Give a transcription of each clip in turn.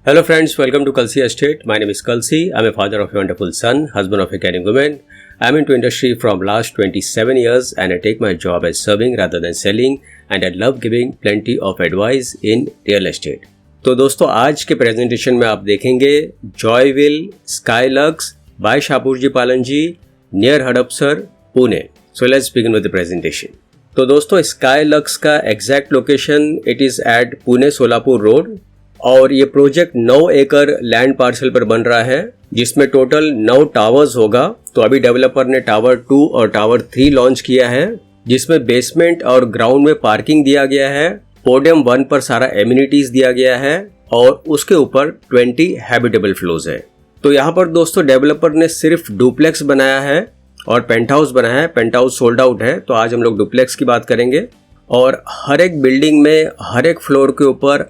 Hello friends, welcome to Kalsi Estate. My name is Kalsi. I'm a father of a wonderful son, husband of a caring woman. I'm into industry from last 27 years and I take my job as serving rather than selling and I love giving plenty of advice in real estate. तो दोस्तों आज के presentation में आप देखेंगे जॉयविल स्काईलक्स bye Shapoorji Pallonji near Hadapsar Pune. So let's begin with the presentation. तो दोस्तों Skylux का exact location it is at Pune Solapur road और ये प्रोजेक्ट 9 एकड़ लैंड पार्सल पर बन रहा है जिसमें टोटल 9 टावर्स होगा. तो अभी डेवलपर ने टावर 2 और टावर 3 लॉन्च किया है जिसमें बेसमेंट और ग्राउंड में पार्किंग दिया गया है. पोडियम 1 पर सारा एमिनिटीज दिया गया है और उसके ऊपर 20 हैबिटेबल फ्लोर्स है. तो यहाँ पर दोस्तों डेवलपर ने सिर्फ डुप्लेक्स बनाया है और पेंट हाउस बनाया है. पेंट हाउस सोल्ड आउट है तो आज हम लोग डुप्लेक्स की बात करेंगे. और हर एक बिल्डिंग में हर एक फ्लोर के ऊपर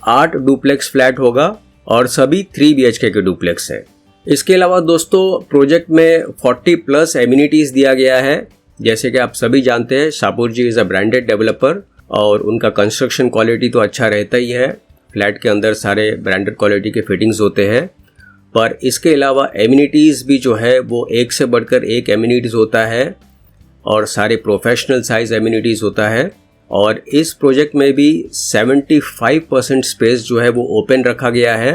8 डुप्लेक्स फ्लैट होगा और सभी 3 BHK के डुप्लेक्स है. इसके अलावा दोस्तों प्रोजेक्ट में 40 प्लस एमिनिटीज दिया गया है. जैसे कि आप सभी जानते हैं शाहपुर जी इज़ अ ब्रांडेड डेवलपर और उनका कंस्ट्रक्शन क्वालिटी तो अच्छा रहता ही है. फ्लैट के अंदर सारे ब्रांडेड क्वालिटी के फिटिंग्स होते हैं पर इसके अलावा एमिनिटीज़ भी जो है वो एक से बढ़कर एक एमिनिटीज़ होता है और सारे प्रोफेशनल साइज एमिनिटीज़ होता है. और इस प्रोजेक्ट में भी 75% स्पेस जो है वो ओपन रखा गया है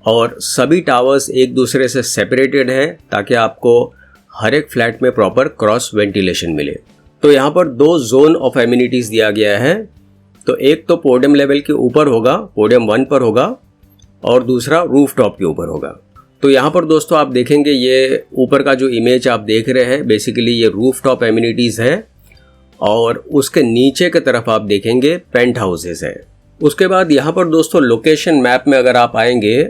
और सभी टावर्स एक दूसरे से सेपरेटेड हैं ताकि आपको हर एक फ्लैट में प्रॉपर क्रॉस वेंटिलेशन मिले. तो यहाँ पर 2 जोन ऑफ एमिनिटीज़ दिया गया है. तो एक तो पोडियम लेवल के ऊपर होगा, पोडियम 1 पर होगा और दूसरा रूफ टॉप के ऊपर होगा. तो यहाँ पर दोस्तों आप देखेंगे ये ऊपर का जो इमेज आप देख रहे हैं बेसिकली ये रूफ टॉप एमिनिटीज़ है और उसके नीचे की तरफ आप देखेंगे पेंट हाउसेस है. उसके बाद यहाँ पर दोस्तों लोकेशन मैप में अगर आप आएंगे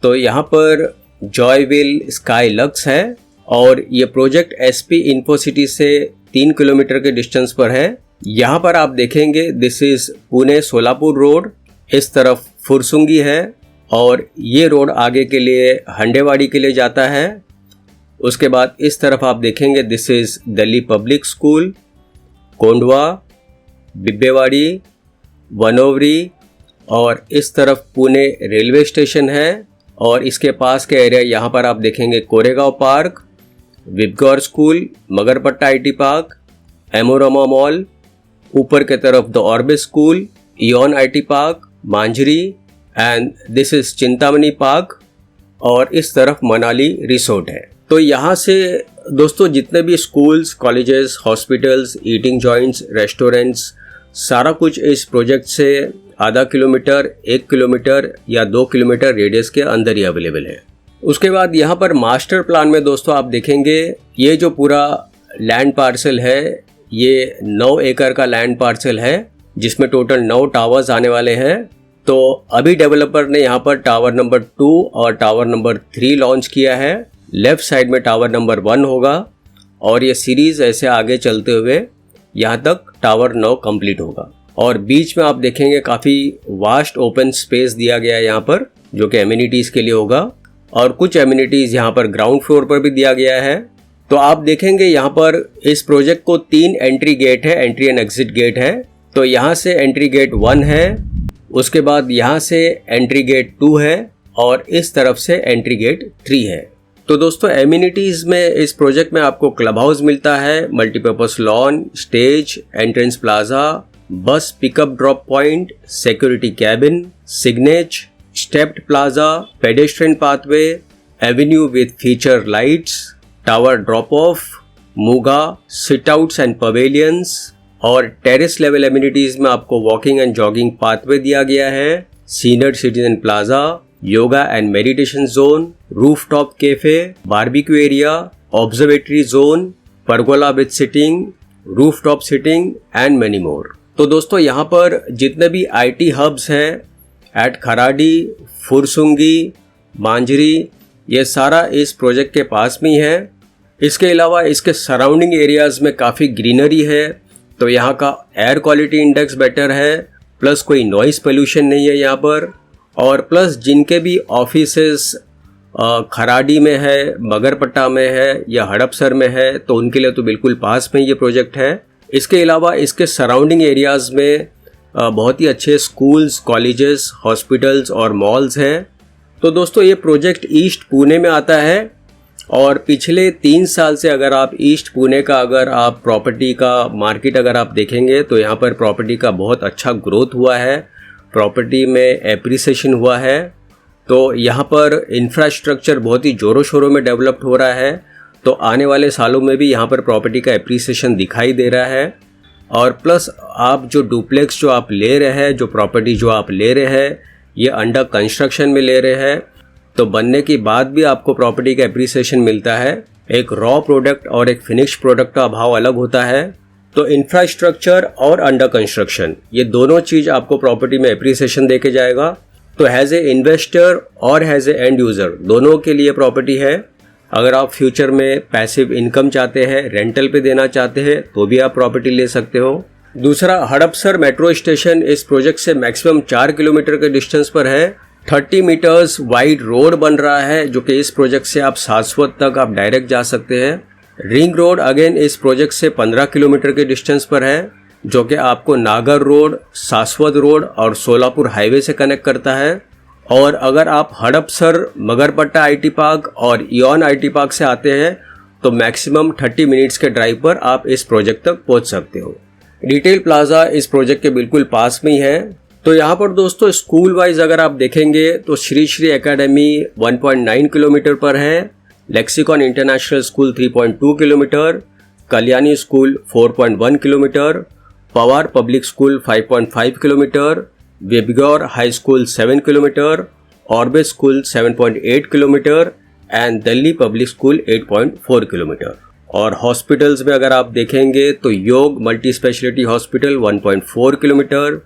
तो यहाँ पर जॉयविल स्काईलक्स है और ये प्रोजेक्ट SP इन्फोसिटी से 3 किलोमीटर के डिस्टेंस पर है. यहाँ पर आप देखेंगे this is Pune Solapur road, इस तरफ फुरसुंगी है और ये रोड आगे के लिए हंडेवाड़ी के लिए जाता है. उसके बाद इस तरफ आप देखेंगे this is Delhi public school, Kondhwa, Bibwewadi, Wanowrie और इस तरफ पुणे रेलवे स्टेशन है. और इसके पास के एरिया यहाँ पर आप देखेंगे Koregaon park, Vibgyor school, Magarpatta IT park, Amanora mall, ऊपर के तरफ the Orbis school, Eon IT park, Manjari and this is Chintamani park और इस तरफ मनाली रिसोर्ट है. तो यहाँ से दोस्तों जितने भी schools, colleges, hospitals, eating joints, restaurants सारा कुछ इस प्रोजेक्ट से आधा किलोमीटर, 1 किलोमीटर या 2 किलोमीटर रेडियस के अंदर ही अवेलेबल है. उसके बाद यहाँ पर मास्टर प्लान में दोस्तों आप देखेंगे ये जो पूरा लैंड पार्सल है ये 9 एकड़ का लैंड पार्सल है जिसमें टोटल 9 टावर्स आने वाले हैं. तो अभी डेवलपर ने यहाँ पर टावर नंबर 2 और टावर नंबर 3 लॉन्च किया है. लेफ्ट साइड में टावर नंबर 1 होगा और ये सीरीज ऐसे आगे चलते हुए यहाँ तक टावर 9 कंप्लीट होगा. और बीच में आप देखेंगे काफ़ी वास्ट ओपन स्पेस दिया गया है यहाँ पर जो कि एमिनिटीज़ के लिए होगा और कुछ एमिनिटीज़ यहाँ पर ग्राउंड फ्लोर पर भी दिया गया है. तो आप देखेंगे यहाँ पर इस प्रोजेक्ट को 3 एंट्री गेट है, एंट्री एंड एग्जिट गेट है. तो यहाँ से एंट्री गेट 1 है, उसके बाद यहाँ से एंट्री गेट 2 है और इस तरफ से एंट्री गेट 3 है. तो दोस्तों एमिनिटीज़ में इस प्रोजेक्ट में आपको क्लब हाउस मिलता है, multipurpose lawn, stage, entrance plaza, bus pickup drop point, security cabin, signage, stepped plaza, pedestrian pathway, avenue with feature lights, tower drop off, मूगा, सिट आउट्स एंड पवेलियंस और terrace level amenities में आपको walking and jogging pathway दिया गया है, senior citizen plaza, yoga and meditation zone, rooftop cafe, barbecue area, observatory zone, pergola with seating, rooftop seating and many more. तो दोस्तों यहाँ पर जितने भी IT हब्स हैं एट खराडी, फुरसुंगी, मांझरी ये सारा इस प्रोजेक्ट के पास में ही है. इसके अलावा इसके सराउंडिंग एरियाज़ में काफ़ी ग्रीनरी है तो यहाँ का एयर क्वालिटी इंडेक्स बेटर है, प्लस कोई नॉइस पोल्यूशन नहीं है यहाँ पर. और प्लस जिनके भी ऑफिसेस खराडी में है, मगरपट्टा में है या हड़पसर में है तो उनके लिए तो बिल्कुल पास में ये प्रोजेक्ट है. इसके अलावा इसके सराउंडिंग एरियाज़ में बहुत ही अच्छे स्कूल्स, कॉलेजेस, हॉस्पिटल्स और मॉल्स हैं तो दोस्तों ये प्रोजेक्ट ईस्ट पुणे में आता है और पिछले 3 साल से अगर आप ईस्ट पुणे का अगर आप प्रॉपर्टी का मार्केट अगर आप देखेंगे तो यहाँ पर प्रॉपर्टी का बहुत अच्छा ग्रोथ हुआ है, प्रॉपर्टी में एप्रिसिएशन हुआ है। तो यहाँ पर इंफ्रास्ट्रक्चर बहुत ही ज़ोरों शोरों में डेवलप्ड हो रहा है, तो आने वाले सालों में भी यहाँ पर प्रॉपर्टी का एप्रिसिएशन दिखाई दे रहा है। और प्लस आप जो डुप्लेक्स जो आप ले रहे हैं, जो प्रॉपर्टी जो आप ले रहे हैं, ये अंडर कंस्ट्रक्शन में ले रहे हैं, तो बनने के बाद भी आपको प्रॉपर्टी का एप्रिसिएशन मिलता है। एक रॉ प्रोडक्ट और एक फिनिश प्रोडक्ट का भाव अलग होता है। तो इंफ्रास्ट्रक्चर और अंडर कंस्ट्रक्शन ये दोनों चीज़ आपको प्रॉपर्टी में एप्रिसिएशन देके जाएगा। तो हैज़ ए इन्वेस्टर और हैज़ ए एंड यूज़र दोनों के लिए प्रॉपर्टी है। अगर आप फ्यूचर में पैसिव इनकम चाहते हैं, रेंटल पे देना चाहते हैं, तो भी आप प्रॉपर्टी ले सकते हो। दूसरा, हड़पसर मेट्रो स्टेशन इस प्रोजेक्ट से मैक्सिमम 4 किलोमीटर के डिस्टेंस पर है। 30 मीटर्स वाइड रोड बन रहा है, जो कि इस प्रोजेक्ट से आप शाश्वत तक आप डायरेक्ट जा सकते हैं। रिंग रोड अगेन इस प्रोजेक्ट से 15 किलोमीटर के डिस्टेंस पर है, जो कि आपको नागर रोड, शाश्वत रोड और सोलापुर हाईवे से कनेक्ट करता है। और अगर आप हड़पसर, मगरपट्टा आईटी पार्क और इयॉन आईटी पार्क से आते हैं तो मैक्सिमम 30 मिनट्स के ड्राइव पर आप इस प्रोजेक्ट तक पहुंच सकते हो। रिटेल प्लाजा इस प्रोजेक्ट के बिल्कुल पास में ही है। तो यहाँ पर दोस्तों स्कूल वाइज अगर आप देखेंगे तो श्री श्री एकेडमी 1.9 किलोमीटर पर है, Lexicon international school 3.2 kilometre, Kalyani school 4.1 kilometre, Pawar public school 5.5 kilometre, Vibgyor high school 7 kilometre, Orbit school 7.8 kilometre and Delhi public school 8.4 kilometre. और हॉस्पिटल्स में अगर आप देखेंगे तो Yog multi speciality hospital 1.4 kilometre,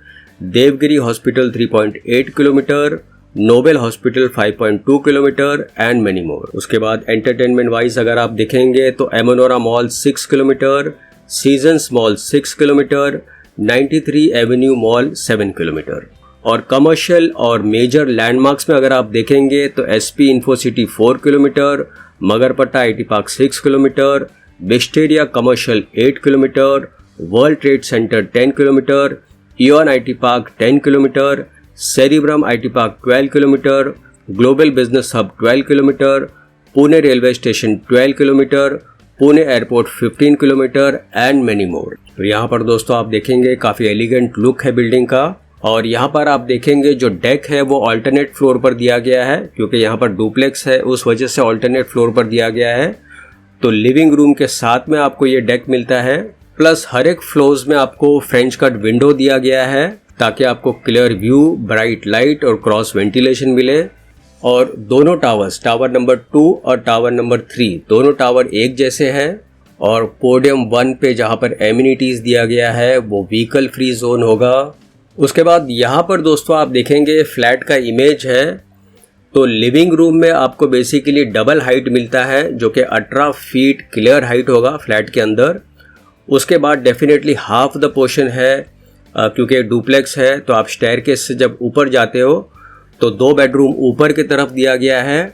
Devgiri hospital 3.8 kilometre, Noble hospital 5.2 kilometre and many more. उसके बाद entertainment wise अगर आप देखेंगे तो Amanora mall 6 kilometre, seasons mall 6 kilometre, 93 Avenue mall 7 kilometre. और कमर्शियल और मेजर लैंडमार्क्स में अगर आप देखेंगे तो SP Infocity 4 kilometre, Magarpatta IT park 6 kilometre, wisteria commercial 8 kilometre, world trade centre 10 kilometre, ion IT park 10 kilometre, cerebrum IT park 12 kilometre, global business hub 12 kilometre, Pune railway station 12 kilometre, Pune airport 15 kilometre and many more. तो यहाँ पर दोस्तों आप देखेंगे काफ़ी elegant look है building का। और यहाँ पर आप देखेंगे जो डेक है वो अल्टरनेट फ्लोर पर दिया गया है, क्योंकि यहाँ पर डुप्लेक्स है उस वजह से अल्टरनेट फ्लोर पर दिया गया है। तो लिविंग रूम के साथ में आपको ये डेक मिलता है, प्लस हर एक फ्लोर्स में आपको फ्रेंच कट विंडो दिया गया है ताकि आपको क्लियर व्यू, ब्राइट लाइट और क्रॉस वेंटिलेशन मिले। और दोनों टावर्स, टावर नंबर 2 और टावर नंबर 3, दोनों टावर एक जैसे हैं। और पोडियम 1 पे जहाँ पर एमिनिटीज़ दिया गया है वो व्हीकल फ्री जोन होगा। उसके बाद यहाँ पर दोस्तों आप देखेंगे फ्लैट का इमेज है। तो लिविंग रूम में आपको बेसिकली डबल हाइट मिलता है, जो कि 18 फीट क्लियर हाइट होगा फ्लैट के अंदर। उसके बाद डेफिनेटली हाफ द पोर्शन है, क्योंकि डुप्लेक्स है तो आप स्टेयरकेस से जब ऊपर जाते हो तो 2 बेडरूम ऊपर की तरफ दिया गया है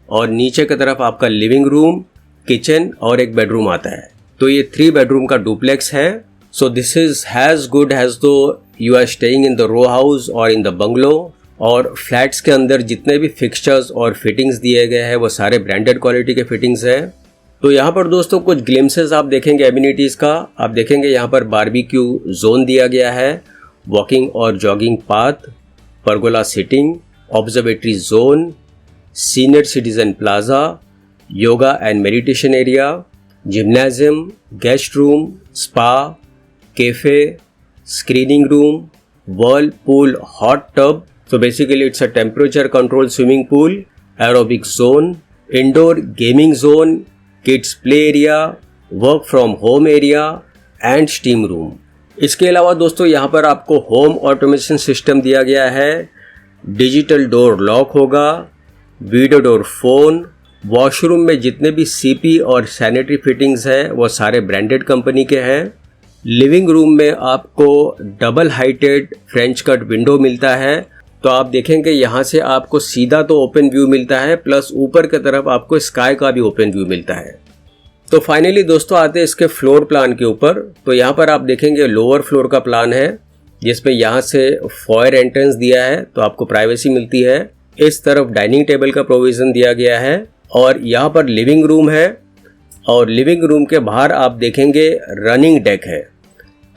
और नीचे की तरफ आपका लिविंग रूम, किचन और एक बेडरूम आता है। तो ये 3 बेडरूम का डुप्लेक्स है। So this is as good as though you are staying in the row house और इन द बंगलो। और फ्लैट्स के अंदर जितने भी फिक्सचर्स और फिटिंग्स दिए गए हैं वो सारे ब्रांडेड क्वालिटी के फिटिंग्स हैं। तो यहाँ पर दोस्तों कुछ ग्लिम्सेस आप देखेंगे एमिनिटीज़ का। आप देखेंगे यहाँ पर बारबेक्यू जोन दिया गया है, वॉकिंग और jogging path, pergola sitting, observatory zone, senior citizen plaza, yoga and meditation area, gymnasium, guest room, spa, cafe, screening room, whirlpool hot tub. So basically it's a temperature controlled swimming pool, aerobic zone, indoor gaming zone, kids play area, work from home area and steam room. इसके अलावा दोस्तों यहाँ पर आपको home automation system दिया गया है, digital door lock होगा, वीडियो डोर फोन, वॉशरूम में जितने भी सीपी और सैनिटरी फिटिंग्स हैं वो सारे ब्रांडेड कंपनी के हैं। लिविंग रूम में आपको double heighted French cut window मिलता है। तो आप देखेंगे यहाँ से आपको सीधा तो ओपन व्यू मिलता है, प्लस ऊपर की तरफ आपको स्काई का भी ओपन व्यू मिलता है। तो फाइनली दोस्तों आते हैं इसके फ्लोर प्लान के ऊपर। तो यहाँ पर आप देखेंगे लोअर फ्लोर का प्लान है, जिसमें यहाँ से फॉयर एंट्रेंस दिया है तो आपको प्राइवेसी मिलती है। इस तरफ डाइनिंग टेबल का प्रोविज़न दिया गया है और यहाँ पर लिविंग रूम है और लिविंग रूम के बाहर आप देखेंगे रनिंग डेक है।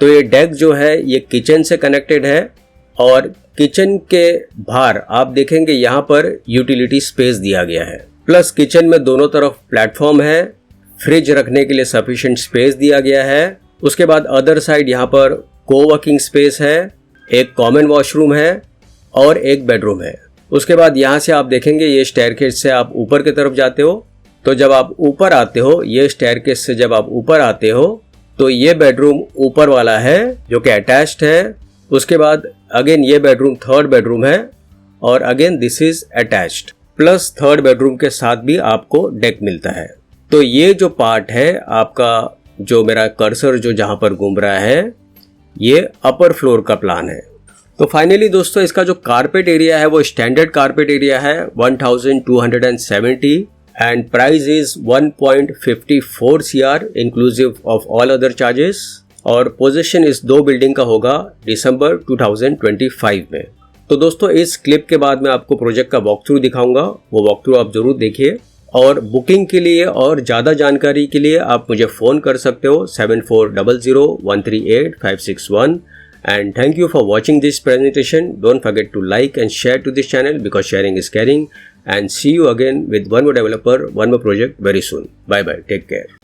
तो ये डेक जो है ये किचन से कनेक्टेड है और किचन के बाहर आप देखेंगे यहाँ पर यूटिलिटी स्पेस दिया गया है। प्लस किचन में दोनों तरफ प्लेटफॉर्म है, फ्रिज रखने के लिए सफिशिएंट स्पेस दिया गया है। उसके बाद अदर साइड यहाँ पर कोवर्किंग स्पेस है, एक कॉमन वॉशरूम है और एक बेडरूम है। उसके बाद यहाँ से आप देखेंगे ये स्टेयरकेस से आप ऊपर की तरफ जाते हो। तो जब आप ऊपर आते हो, ये स्टेयरकेस से जब आप ऊपर आते हो तो ये बेडरूम ऊपर वाला है जो कि अटैच्ड है। उसके बाद अगेन ये बेडरूम थर्ड बेडरूम है और again this is attached. Plus third bedroom के साथ भी आपको डेक मिलता है। तो ये जो पार्ट है आपका, जो मेरा कर्सर जो जहाँ पर घूम रहा है, ये अपर फ्लोर का प्लान है। तो फाइनली दोस्तों इसका जो कारपेट एरिया है वो स्टैंडर्ड कारपेट एरिया है 1270 and price is 1.54 CR inclusive of all other charges. और पोजीशन इस 2 बिल्डिंग का होगा दिसंबर 2025 में। तो दोस्तों इस क्लिप के बाद मैं आपको प्रोजेक्ट का वॉक थ्रू दिखाऊंगा, वो वॉक थ्रू आप जरूर देखिए। और बुकिंग के लिए और ज़्यादा जानकारी के लिए आप मुझे फ़ोन कर सकते हो 7400138561। And thank you for watching this presentation. Don't forget to like and share to this channel because sharing is caring. And see you again with one more developer, one more project very soon. Bye bye. Take care.